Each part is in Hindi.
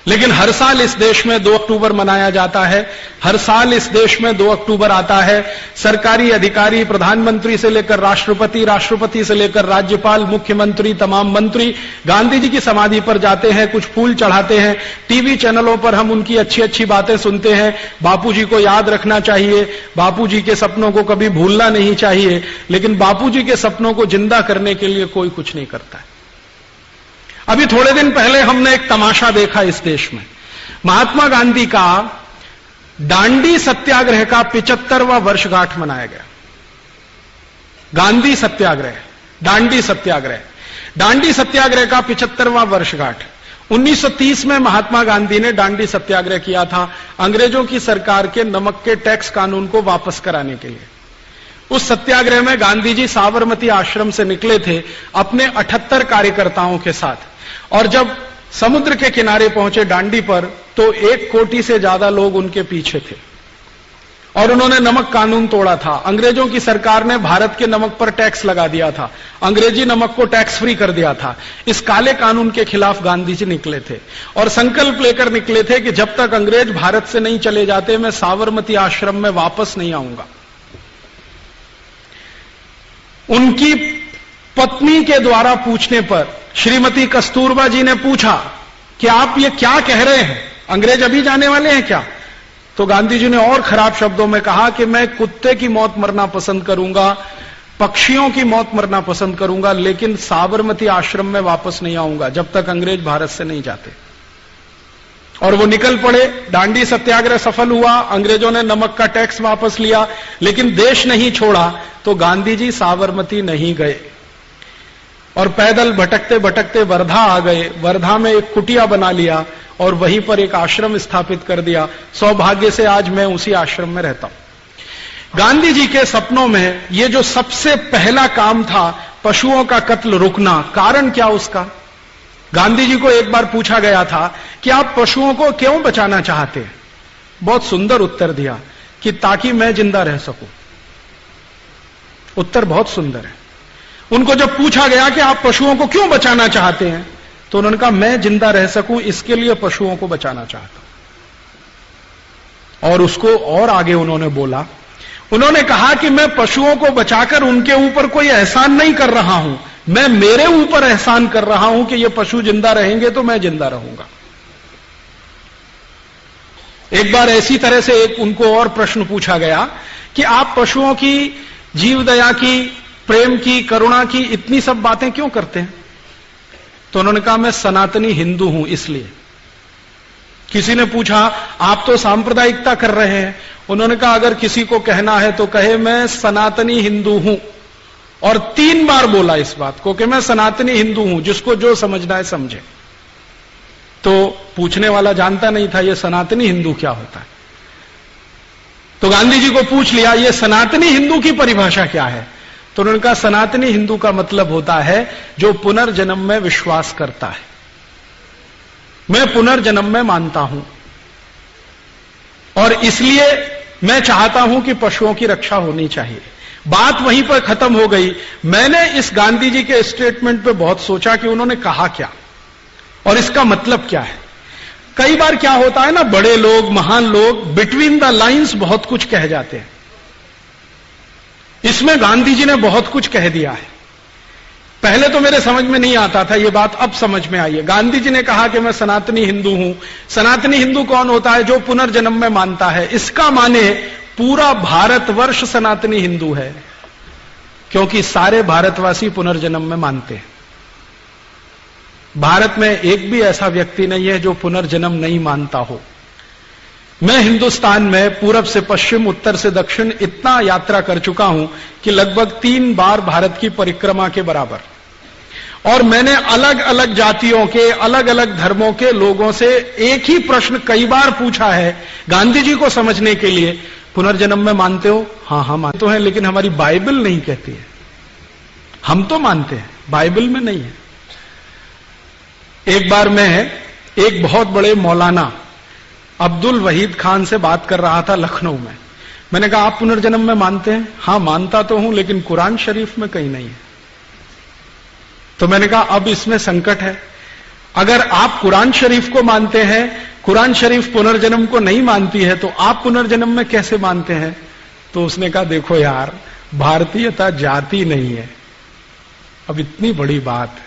लेकिन हर साल इस देश में 2 अक्टूबर मनाया जाता है। हर साल इस देश में 2 अक्टूबर आता है। सरकारी अधिकारी, प्रधानमंत्री से लेकर राष्ट्रपति, राष्ट्रपति से लेकर राज्यपाल, मुख्यमंत्री, तमाम मंत्री गांधी जी की समाधि पर जाते हैं, कुछ फूल चढ़ाते हैं। टीवी चैनलों पर हम उनकी अच्छी अच्छी बातें सुनते हैं। बापूजी को याद रखना चाहिए, बापूजी के सपनों को कभी भूलना नहीं चाहिए, लेकिन बापूजी के सपनों को जिंदा करने के लिए कोई कुछ नहीं करता है। अभी थोड़े दिन पहले हमने एक तमाशा देखा इस देश में। महात्मा गांधी का दांडी सत्याग्रह का 75वां वर्षगांठ मनाया गया। गांधी सत्याग्रह, दांडी सत्याग्रह, दांडी सत्याग्रह का 75वां वर्षगांठ। 1930 में महात्मा गांधी ने दांडी सत्याग्रह किया था, अंग्रेजों की सरकार के नमक के टैक्स कानून को वापस कराने के लिए। उस सत्याग्रह में गांधी जी साबरमती आश्रम से निकले थे अपने 78 कार्यकर्ताओं के साथ, और जब समुद्र के किनारे पहुंचे दांडी पर, तो 1 कोटि से ज्यादा लोग उनके पीछे थे और उन्होंने नमक कानून तोड़ा था। अंग्रेजों की सरकार ने भारत के नमक पर टैक्स लगा दिया था, अंग्रेजी नमक को टैक्स फ्री कर दिया था। इस काले कानून के खिलाफ गांधी जी निकले थे और संकल्प लेकर निकले थे कि जब तक अंग्रेज भारत से नहीं चले जाते मैं साबरमती आश्रम में वापस नहीं आऊंगा। उनकी पत्नी के द्वारा पूछने पर श्रीमती कस्तूरबा जी ने पूछा कि आप ये क्या कह रहे हैं, अंग्रेज अभी जाने वाले हैं क्या? तो गांधी जी ने और खराब शब्दों में कहा कि मैं कुत्ते की मौत मरना पसंद करूंगा, पक्षियों की मौत मरना पसंद करूंगा, लेकिन साबरमती आश्रम में वापस नहीं आऊंगा जब तक अंग्रेज भारत से नहीं जाते। और वो निकल पड़े। दांडी सत्याग्रह सफल हुआ, अंग्रेजों ने नमक का टैक्स वापस लिया, लेकिन देश नहीं छोड़ा। तो गांधी जी साबरमती नहीं गए और पैदल भटकते भटकते वर्धा आ गए। वर्धा में एक कुटिया बना लिया और वहीं पर एक आश्रम स्थापित कर दिया। सौभाग्य से आज मैं उसी आश्रम में रहता हूं। गांधी जी के सपनों में ये जो सबसे पहला काम था, पशुओं का कत्ल रुकना, कारण क्या उसका? गांधी जी को एक बार पूछा गया था कि आप पशुओं को क्यों बचाना चाहते हैं? बहुत सुंदर उत्तर दिया कि ताकि मैं जिंदा रह सकूं। उत्तर बहुत सुंदर है। उनको जब पूछा गया कि आप पशुओं को क्यों बचाना चाहते हैं, तो उन्होंने कहा मैं जिंदा रह सकूं इसके लिए पशुओं को बचाना चाहता हूं। और उसको और आगे उन्होंने बोला, उन्होंने कहा कि मैं पशुओं को बचाकर उनके ऊपर कोई एहसान नहीं कर रहा हूं, मैं मेरे ऊपर एहसान कर रहा हूं कि ये पशु जिंदा रहेंगे तो मैं जिंदा रहूंगा। एक बार ऐसी तरह से एक उनको और प्रश्न पूछा गया कि आप पशुओं की जीव दया की, प्रेम की, करुणा की इतनी सब बातें क्यों करते हैं? तो उन्होंने कहा मैं सनातनी हिंदू हूं इसलिए। किसी ने पूछा आप तो सांप्रदायिकता कर रहे हैं। उन्होंने कहा अगर किसी को कहना है तो कहे मैं सनातनी हिंदू हूं, और 3 बार बोला इस बात को कि मैं सनातनी हिंदू हूं, जिसको जो समझना है समझे। तो पूछने वाला जानता नहीं था ये सनातनी हिंदू क्या होता है। तो गांधी जी को पूछ लिया ये सनातनी हिंदू की परिभाषा क्या है? तो उन्होंने कहा सनातनी हिंदू का मतलब होता है जो पुनर्जन्म में विश्वास करता है। मैं पुनर्जन्म में मानता हूं और इसलिए मैं चाहता हूं कि पशुओं की रक्षा होनी चाहिए। बात वहीं पर खत्म हो गई। मैंने इस गांधी जी के स्टेटमेंट पे बहुत सोचा कि उन्होंने कहा क्या और इसका मतलब क्या है। कई बार क्या होता है ना, बड़े लोग, महान लोग बिटवीन द लाइंस बहुत कुछ कह जाते हैं। इसमें गांधी जी ने बहुत कुछ कह दिया है। पहले तो मेरे समझ में नहीं आता था ये बात, अब समझ में आई है। गांधी जी ने कहा कि मैं सनातनी हिंदू हूं। सनातनी हिंदू कौन होता है? जो पुनर्जन्म में मानता है। इसका माने पूरा भारतवर्ष सनातनी हिंदू है, क्योंकि सारे भारतवासी पुनर्जन्म में मानते हैं। भारत में एक भी ऐसा व्यक्ति नहीं है जो पुनर्जन्म नहीं मानता हो। मैं हिंदुस्तान में पूरब से पश्चिम, उत्तर से दक्षिण इतना यात्रा कर चुका हूं कि लगभग 3 बार भारत की परिक्रमा के बराबर। और मैंने अलग अलग जातियों के, अलग अलग धर्मों के लोगों से एक ही प्रश्न कई बार पूछा है गांधी जी को समझने के लिए, पुनर्जन्म में मानते हो? हाँ मानते तो हैं, लेकिन हमारी बाइबल नहीं कहती है। हम तो मानते हैं, बाइबल में नहीं है। एक बार मैं एक बहुत बड़े मौलाना अब्दुल वहीद खान से बात कर रहा था लखनऊ में। मैंने कहा आप पुनर्जन्म में मानते हैं? हाँ मानता तो हूं, लेकिन कुरान शरीफ में कहीं नहीं है। तो मैंने कहा अब इसमें संकट है। अगर आप कुरान शरीफ को मानते हैं, कुरान शरीफ पुनर्जन्म को नहीं मानती है, तो आप पुनर्जन्म में कैसे मानते हैं? तो उसने कहा देखो यार, भारतीयता जाति नहीं है। अब इतनी बड़ी बात,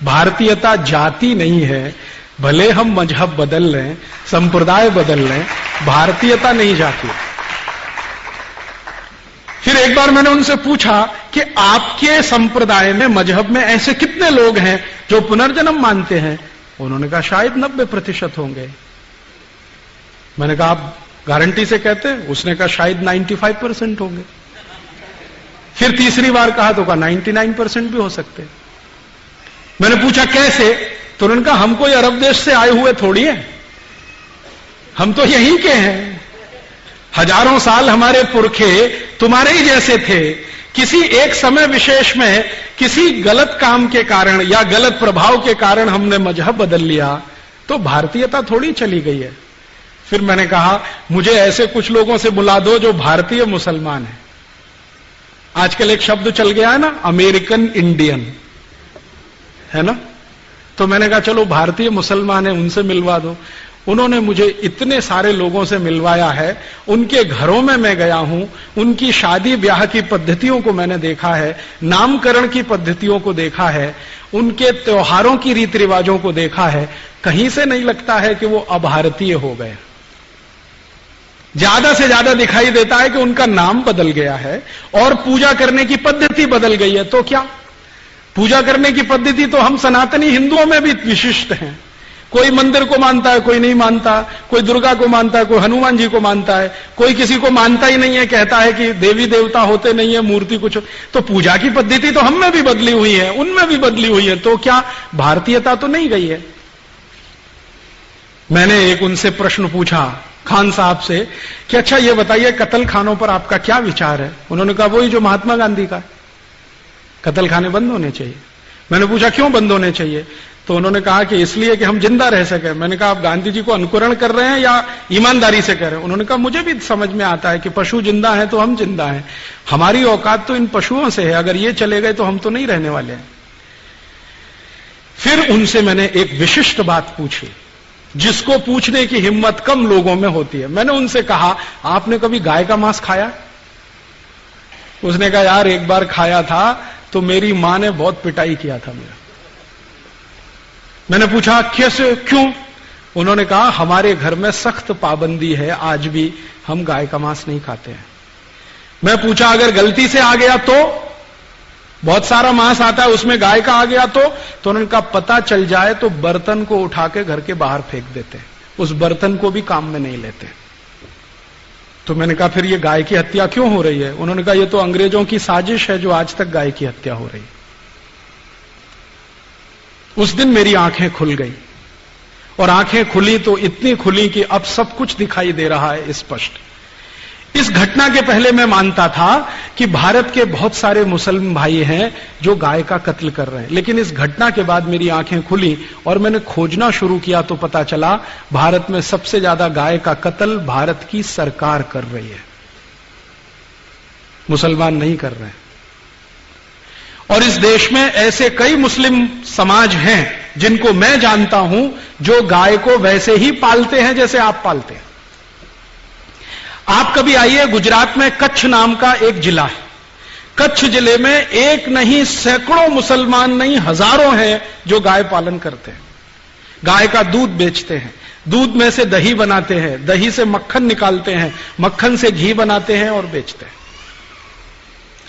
भारतीयता जाति नहीं है, भले हम मजहब बदल लें, संप्रदाय बदल लें, भारतीयता नहीं जाती। फिर एक बार मैंने उनसे पूछा कि आपके संप्रदाय में, मजहब में ऐसे कितने लोग हैं जो पुनर्जन्म मानते हैं? उन्होंने कहा शायद 90% होंगे। मैंने कहा आप गारंटी से कहते हैं? उसने कहा शायद 95% होंगे। फिर तीसरी बार कहा तो कहा 99% भी हो सकते। मैंने पूछा कैसे? तो उन्होंने कहा हम कोई अरब देश से आए हुए थोड़ी है, हम तो यहीं के हैं। हजारों साल हमारे पुरखे तुम्हारे ही जैसे थे। किसी एक समय विशेष में किसी गलत काम के कारण या गलत प्रभाव के कारण हमने मजहब बदल लिया, तो भारतीयता थोड़ी चली गई है। फिर मैंने कहा मुझे ऐसे कुछ लोगों से बुला दो जो भारतीय मुसलमान हैं। आजकल एक शब्द चल गया है ना, अमेरिकन इंडियन, है ना? तो मैंने कहा चलो भारतीय मुसलमान है, उनसे मिलवा दो। उन्होंने मुझे इतने सारे लोगों से मिलवाया है, उनके घरों में मैं गया हूं, उनकी शादी ब्याह की पद्धतियों को मैंने देखा है, नामकरण की पद्धतियों को देखा है, उनके त्योहारों की रीति रिवाजों को देखा है। कहीं से नहीं लगता है कि वो अभारतीय हो गए। ज्यादा से ज्यादा दिखाई देता है कि उनका नाम बदल गया है और पूजा करने की पद्धति बदल गई है। तो क्या पूजा करने की पद्धति तो हम सनातनी हिंदुओं में भी विशिष्ट हैं। कोई मंदिर को मानता है, कोई नहीं मानता, कोई दुर्गा को मानता है, कोई हनुमान जी को मानता है, कोई किसी को मानता ही नहीं है, कहता है कि देवी देवता होते नहीं है, मूर्ति कुछ। तो पूजा की पद्धति तो हम में भी बदली हुई है, उनमें भी बदली हुई है। तो क्या भारतीयता तो नहीं गई है? मैंने एक उनसे प्रश्न पूछा खान साहब से कि अच्छा ये बताइए कत्ल खानों पर आपका क्या विचार है? उन्होंने कहा वही जो महात्मा गांधी का, कत्ल खाने बंद होने चाहिए। मैंने पूछा क्यों बंद होने चाहिए? तो उन्होंने कहा कि इसलिए कि हम जिंदा रह सके। मैंने कहा आप गांधी जी को अनुकरण कर रहे हैं या ईमानदारी से कह रहे हैं? उन्होंने कहा मुझे भी समझ में आता है कि पशु जिंदा है तो हम जिंदा हैं, हमारी औकात तो इन पशुओं से है, अगर ये चले गए तो हम तो नहीं रहने वाले हैं। फिर उनसे मैंने एक विशिष्ट बात पूछी जिसको पूछने की हिम्मत कम लोगों में होती है। मैंने उनसे कहा आपने कभी गाय का मांस खाया? उसने कहा यार एक बार खाया था तो मेरी मां ने बहुत पिटाई किया था मेरा। मैंने पूछा कैसे, क्यों? उन्होंने कहा हमारे घर में सख्त पाबंदी है, आज भी हम गाय का मांस नहीं खाते हैं। मैं पूछा अगर गलती से आ गया तो? बहुत सारा मांस आता है उसमें गाय का आ गया तो उन्होंने कहा पता चल जाए तो बर्तन को उठा के घर के बाहर फेंक देते हैं, उस बर्तन को भी काम में नहीं लेते। तो मैंने कहा फिर ये गाय की हत्या क्यों हो रही है? उन्होंने कहा ये तो अंग्रेजों की साजिश है जो आज तक गाय की हत्या हो रही है। उस दिन मेरी आंखें खुल गई, और आंखें खुली तो इतनी खुली कि अब सब कुछ दिखाई दे रहा है स्पष्ट। इस घटना के पहले मैं मानता था कि भारत के बहुत सारे मुसलमान भाई हैं जो गाय का कत्ल कर रहे हैं, लेकिन इस घटना के बाद मेरी आंखें खुली और मैंने खोजना शुरू किया तो पता चला भारत में सबसे ज्यादा गाय का कत्ल भारत की सरकार कर रही है, मुसलमान नहीं कर रहे हैं। और इस देश में ऐसे कई मुस्लिम समाज हैं जिनको मैं जानता हूं जो गाय को वैसे ही पालते हैं जैसे आप पालते हैं। आप कभी आइए, गुजरात में कच्छ नाम का एक जिला है। कच्छ जिले में एक नहीं सैकड़ों मुसलमान नहीं हजारों हैं जो गाय पालन करते हैं, गाय का दूध बेचते हैं, दूध में से दही बनाते हैं, दही से मक्खन निकालते हैं, मक्खन से घी बनाते हैं और बेचते हैं।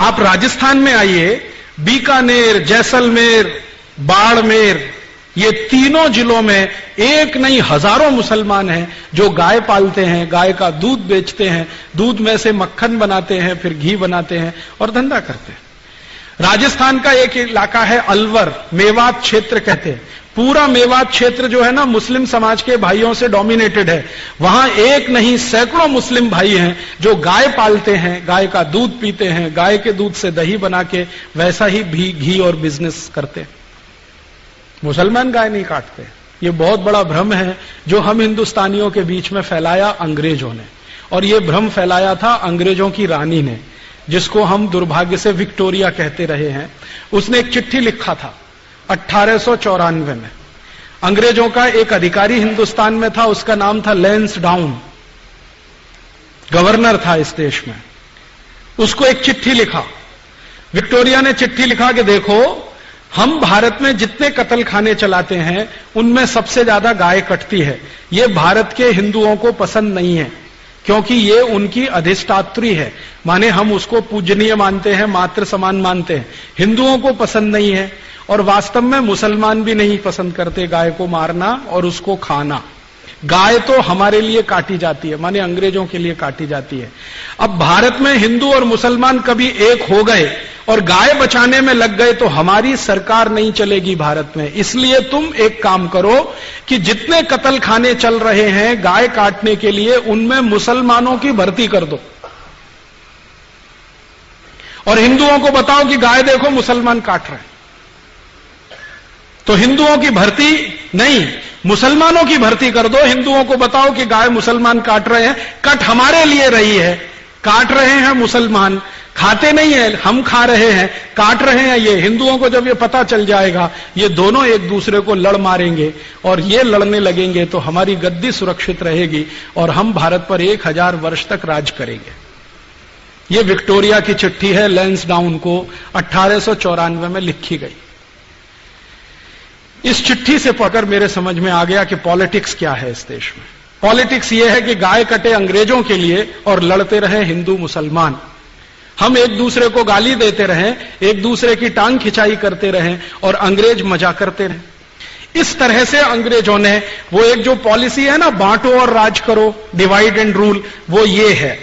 आप राजस्थान में आइए, बीकानेर, जैसलमेर, बाड़मेर, ये तीनों जिलों में एक नहीं हजारों मुसलमान हैं जो गाय पालते हैं, गाय का दूध बेचते हैं, दूध में से मक्खन बनाते हैं, फिर घी बनाते हैं और धंधा करते हैं। राजस्थान का एक इलाका है अलवर, मेवात क्षेत्र कहते हैं। पूरा मेवात क्षेत्र जो है ना मुस्लिम समाज के भाइयों से डोमिनेटेड है। वहां एक नहीं सैकड़ों मुस्लिम भाई हैं जो गाय पालते हैं, गाय का दूध पीते हैं, गाय के दूध से दही बना के वैसा ही भी घी और बिजनेस करते हैं। मुसलमान गाय नहीं काटते। ये बहुत बड़ा भ्रम है जो हम हिंदुस्तानियों के बीच में फैलाया अंग्रेजों ने, और ये भ्रम फैलाया था अंग्रेजों की रानी ने, जिसको हम दुर्भाग्य से विक्टोरिया कहते रहे हैं। उसने एक चिट्ठी लिखा था 1894 में। अंग्रेजों का एक अधिकारी हिंदुस्तान में था, उसका नाम था लैंसडाउन, गवर्नर था इस देश में। उसको एक चिट्ठी लिखा, विक्टोरिया ने चिट्ठी लिखा कि देखो, हम भारत में जितने कत्ल खाने चलाते हैं उनमें सबसे ज्यादा गाय कटती है। ये भारत के हिंदुओं को पसंद नहीं है, क्योंकि ये उनकी अधिष्ठात्री है, माने हम उसको पूजनीय मानते हैं, मातृ समान मानते हैं। हिंदुओं को पसंद नहीं है, और वास्तव में मुसलमान भी नहीं पसंद करते गाय को मारना और उसको खाना। गाय तो हमारे लिए काटी जाती है, माने अंग्रेजों के लिए काटी जाती है। अब भारत में हिंदू और मुसलमान कभी एक हो गए और गाय बचाने में लग गए तो हमारी सरकार नहीं चलेगी भारत में। इसलिए तुम एक काम करो कि जितने कत्ल खाने चल रहे हैं गाय काटने के लिए, उनमें मुसलमानों की भर्ती कर दो, और हिंदुओं को बताओ कि गाय देखो मुसलमान काट रहे हैं। तो हिंदुओं की भर्ती नहीं, मुसलमानों की भर्ती कर दो। हिंदुओं को बताओ कि गाय मुसलमान काट रहे हैं, कट हमारे लिए रही है, काट रहे हैं मुसलमान, खाते नहीं है, हम खा रहे हैं, काट रहे हैं ये। हिंदुओं को जब ये पता चल जाएगा, ये दोनों एक दूसरे को लड़ मारेंगे, और ये लड़ने लगेंगे तो हमारी गद्दी सुरक्षित रहेगी और हम भारत पर 1000 वर्ष तक राज करेंगे। ये विक्टोरिया की चिट्ठी है, लैंसडाउन को 1894 में लिखी गई। इस चिट्ठी से पढ़कर मेरे समझ में आ गया कि पॉलिटिक्स क्या है इस देश में। पॉलिटिक्स ये है कि गाय कटे अंग्रेजों के लिए और लड़ते रहे हिंदू मुसलमान। हम एक दूसरे को गाली देते रहें, एक दूसरे की टांग खिंचाई करते रहें और अंग्रेज मजा करते रहें। इस तरह से अंग्रेजों ने वो एक जो पॉलिसी है ना, बांटो और राज करो, डिवाइड एंड रूल, वो ये है।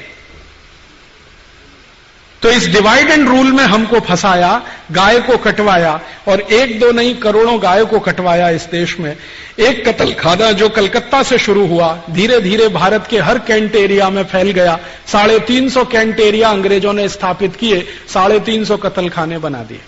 तो इस डिवाइड एंड रूल में हमको फंसाया, गाय को कटवाया, और एक दो नहीं करोड़ों गायों को कटवाया इस देश में। एक कत्ल खाना जो कलकत्ता से शुरू हुआ, धीरे धीरे भारत के हर कैंट एरिया में फैल गया। 350 कैंट एरिया अंग्रेजों ने स्थापित किए, 350 कत्ल खाने बना दिए।